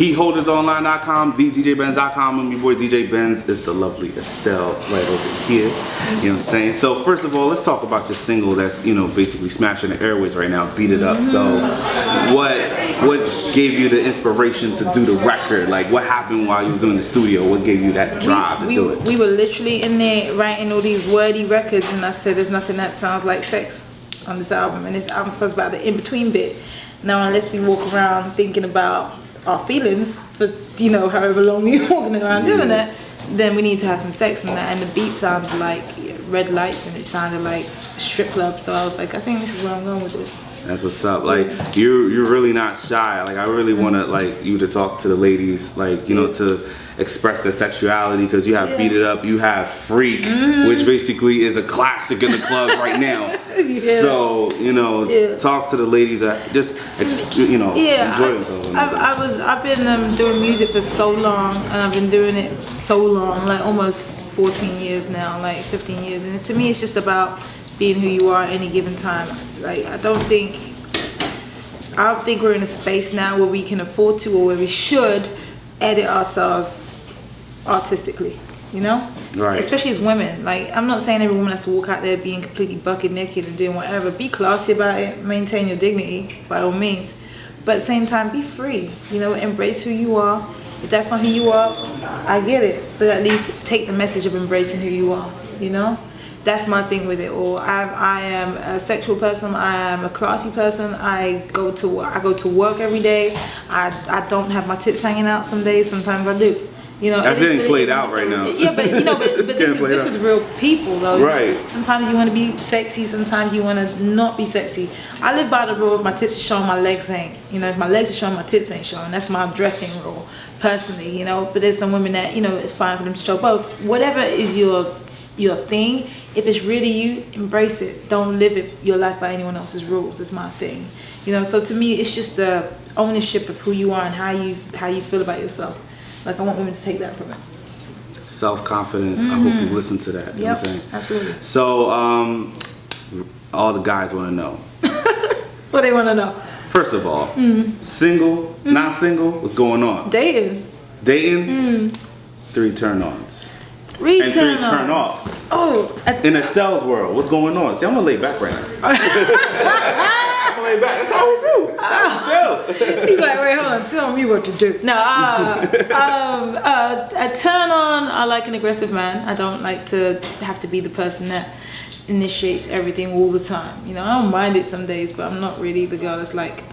HeHoldersOnline.com, TheDJBenz.com, and my boy DJ Benz is the lovely Estelle right over here. You know what I'm saying? So first of all, let's talk about your single that's, you know, basically smashing the airways right now, Beat It Up. So what gave you the inspiration to do the record? Like, what happened while you was doing the studio? What gave you that drive to do it? We were literally in there writing all these wordy records, and I said, there's nothing that sounds like sex on this album, and this album's supposed to be about the in-between bit. Now, unless we walk around thinking about our feelings for, you know, however long we're walking around doing that, then we need to have some sex in that. And the beat sounded like red lights, and it sounded like a strip club. So I was like, I think this is where I'm going with this. That's what's up. Like, you're really not shy. Like, I really want to, like, you to talk to the ladies, like, you know, to express their sexuality, because you have Beat It Up, you have Freak, which basically is a classic in the club right now. So, you know, talk to the ladies that just, you know, enjoy themselves. I've been doing music for so long, and I've been doing it so long, like almost 14 years now, like 15 years. And to me, it's just about being who you are at any given time. Like, I don't think we're in a space now where we can afford to, or where we should edit ourselves artistically, you know? Right. Especially as women. Like, I'm not saying every woman has to walk out there being completely bucket naked and doing whatever. Be classy about it, maintain your dignity by all means, but at the same time, be free, you know? Embrace who you are. If that's not who you are, I get it, but at least take the message of embracing who you are, you know? That's my thing with it all. I am a sexual person. I am a classy person. I go to work every day. I don't have my tits hanging out some days. Sometimes I do. You know, that's getting played out right now. Yeah, but you know, but this is real people though. Right. Sometimes you want to be sexy. Sometimes you want to not be sexy. I live by the rule: if my tits are showing, my legs ain't. You know, if my legs are showing, my tits ain't showing. That's my dressing rule, personally. You know, but there's some women that, you know, it's fine for them to show both. Whatever is your thing. If it's really you, embrace it. Don't live your life by anyone else's rules. It's my thing, you know. So to me, it's just the ownership of who you are and how you feel about yourself. Like, I want women to take that from it. Self-confidence. I hope you listen to that. You know what I'm saying? Absolutely. So, all the guys want to know. What they want to know? First of all, single, not single, what's going on? Dating. 3 turn-ons. 3 and 3 turn-offs. Oh. In Estelle's world, what's going on? See, I'm gonna lay back right now. I'm gonna lay back. That's how we do. That's how we do. He's like, wait, hold on, tell me what to do. No, a turn-on, I like an aggressive man. I don't like to have to be the person that initiates everything all the time. You know, I don't mind it some days, but I'm not really the girl that's like,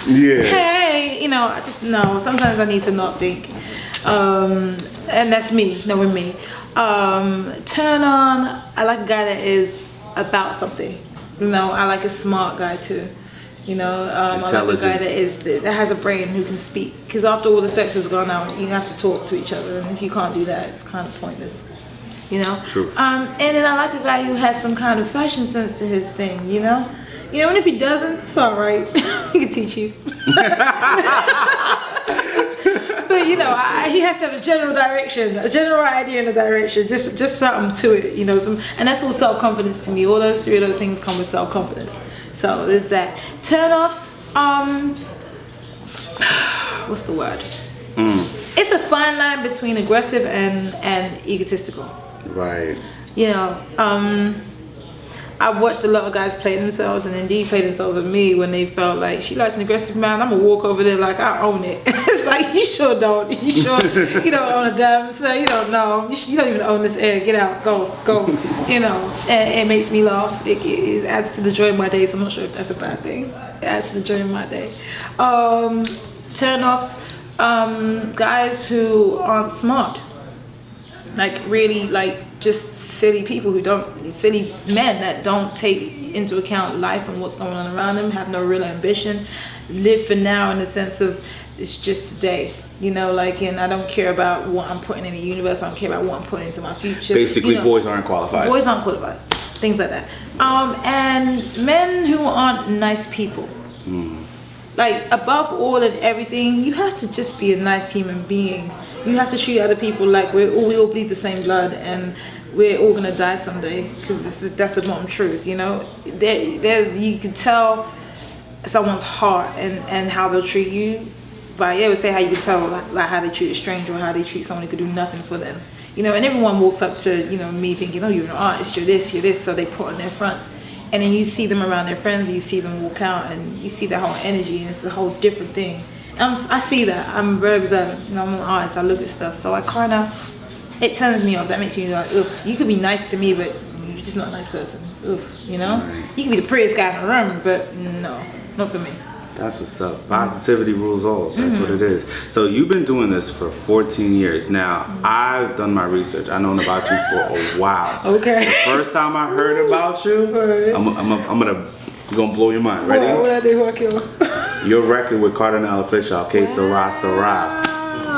hey, you know, I just, no, sometimes I need to not think. And that's me, knowing me. Turn on, I like a guy that is about something. You know, I like a smart guy too. You know, I like a guy that has a brain, who can speak. Because after all the sex has gone out, you have to talk to each other, and if you can't do that, it's kind of pointless. You know. True. And then I like a guy who has some kind of fashion sense to his thing. You know. You know, and if he doesn't, it's all right. He can teach you. But you know, he has to have a general direction, a general idea and a direction, just something to it, you know. And that's all self-confidence to me. All those 3 of those things come with self-confidence. So there's that. Turn-offs, what's the word? It's a fine line between aggressive and egotistical. Right. You know, I've watched a lot of guys play themselves, and indeed play themselves with me, when they felt like, she likes an aggressive man, I'm gonna walk over there like I own it. It's like, you sure don't. You sure you don't own a damn, so you don't know. You don't even own this air. Get out, go. You know, and it makes me laugh. It adds to the joy of my day, so I'm not sure if that's a bad thing. It adds to the joy of my day. Turn-offs, guys who aren't smart. Like, really, like, just silly people silly men that don't take into account life and what's going on around them, have no real ambition, live for now in the sense of, it's just today, you know, like, and I don't care about what I'm putting in the universe, I don't care about what I'm putting into my future. Basically, you know, boys aren't qualified. Boys aren't qualified, things like that. And men who aren't nice people. Like, above all and everything, you have to just be a nice human being. You have to treat other people like we all bleed the same blood, and we're all gonna die someday, because that's the bottom truth, you know. You can tell someone's heart and how they'll treat you But yeah, I would say how you can tell like how they treat a stranger or how they treat someone who could do nothing for them. You know, and everyone walks up to, you know, me thinking, oh, you're an artist, you're this, so they put on their fronts. And then you see them around their friends, you see them walk out, and you see the whole energy, and it's a whole different thing. I see that. I'm very observant. You know, I'm an artist, I look at stuff. So I kind of, it turns me off. That makes me like, ugh, you could be nice to me, but you're just not a nice person. Ugh, you know? You can be the prettiest guy in the room, but no, not for me. That's what's up. Positivity rules all. That's what it is. So you've been doing this for 14 years. Now, I've done my research. I've known about you for a while. Okay. The first time I heard about you, I'm gonna blow your mind. Ready? What I do, what I kill? Your record with Cardinal Official, Que Sera Sera.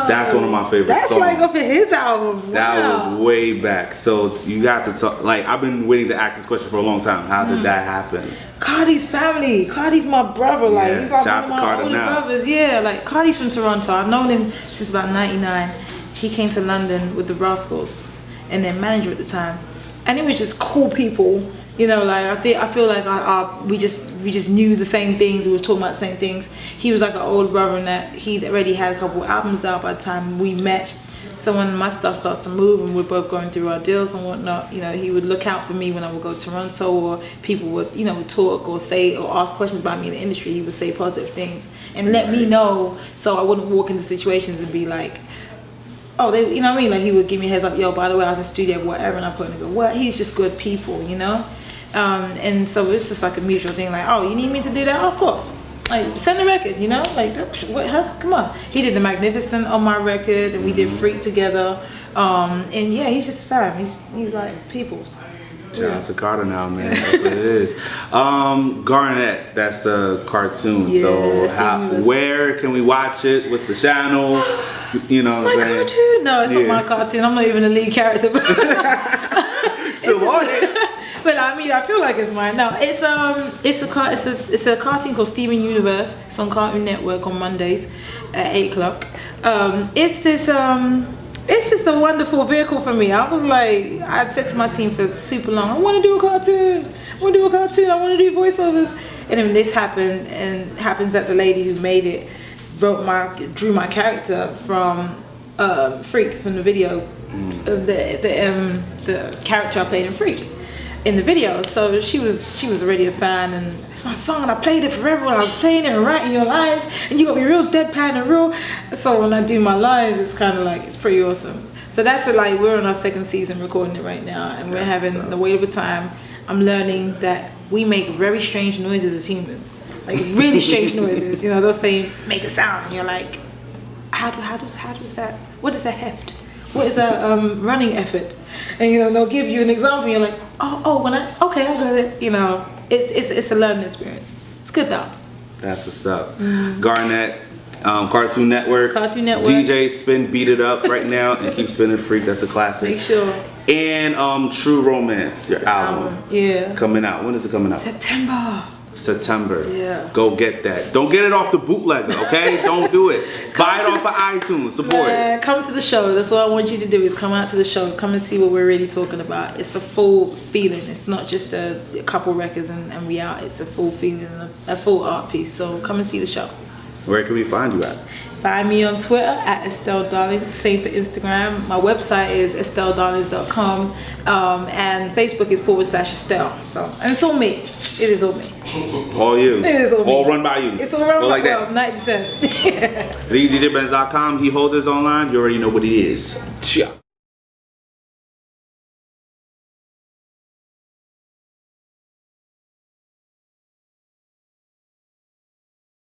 That's one of my favorite songs. That's like off of his album. Wow. That was way back. So you got to talk, like, I've been waiting to ask this question for a long time. How did that happen? Cardi's family. Cardi's my brother. Like, Yeah, he's like shout one of out to my Cardi older now. brothers. Yeah, like Cardi's from Toronto. I've known him since about '99. He came to London with the Rascals and their manager at the time. And it was just cool people. You know, like I feel like we just knew the same things. We were talking about the same things. He was like an older brother in that he already had a couple albums out by the time we met. So when my stuff starts to move and we're both going through our deals and whatnot, you know, he would look out for me when I would go to Toronto, or people would, you know, talk or say or ask questions about me in the industry. He would say positive things and let me know, so I wouldn't walk into situations and be like, oh, they, you know what I mean? Like, he would give me a heads up, yo, by the way, I was in the studio, whatever, and I put in and go, what? He's just good people, you know? And so it's just like a mutual thing, like, oh, you need me to do that? Oh, of course. Like, send the record, you know? Like, what, huh? Come on. He did The Magnificent on my record, and we did Freak together. And yeah, he's just fam. He's like people's. Shout out to Carter now, man. That's what it is. Garnet, that's the cartoon. Yeah, so where can we watch it? What's the channel? You know what I'm saying? Cartoon? No, it's not my cartoon. I'm not even a lead character. Still on it. But I mean, I feel like it's mine. No, it's a cartoon called Steven Universe. It's on Cartoon Network on Mondays at 8 o'clock. It's just a wonderful vehicle for me. I was like, I said to my team for super long, I want to do a cartoon. I want to do voiceovers. And then this happened, and happens that the lady who made it drew my character from Freak, from the video of the character I played in Freak in the video. So she was already a fan, and it's my song, and I played it for everyone. I was playing it and writing your lines, and you got me real deadpan and real. So when I do my lines, it's kind of like, it's pretty awesome. So that's like, we're on our second season recording it right now, and we're having the wait of a time. I'm learning that we make very strange noises as humans, like really strange noises. You know, they'll say make a sound, and you're like, how does that? What is that heft? What is that running effort? And you know, they'll give you an example, and you're like, okay, I got it. You know, it's a learning experience. It's good though. That's what's up. Garnet, Cartoon Network. Cartoon Network. DJ Spin Beat It Up right now, and keep spinning Freak. That's a classic. Make sure. And True Romance, your album. Yeah. Coming out. When is it coming out? September. Yeah. Go get that. Don't get it off the bootlegger, okay? Don't do it. Buy it off of iTunes. Support it. Come to the show. That's what I want you to do, is come out to the shows. Come and see what we're really talking about. It's a full feeling. It's not just a couple records and we out. It's a full feeling and a full art piece. So come and see the show. Where can we find you at? Find me on Twitter at Estelle Darlings, same for Instagram. My website is estelledarlings.com, and Facebook is /Estelle. So, and it's all me. It is all me. All you. It is all me. All run by you. It's all run by like me. that. 90%. DJBenz.com. He holders online. You already know what it is. Chia.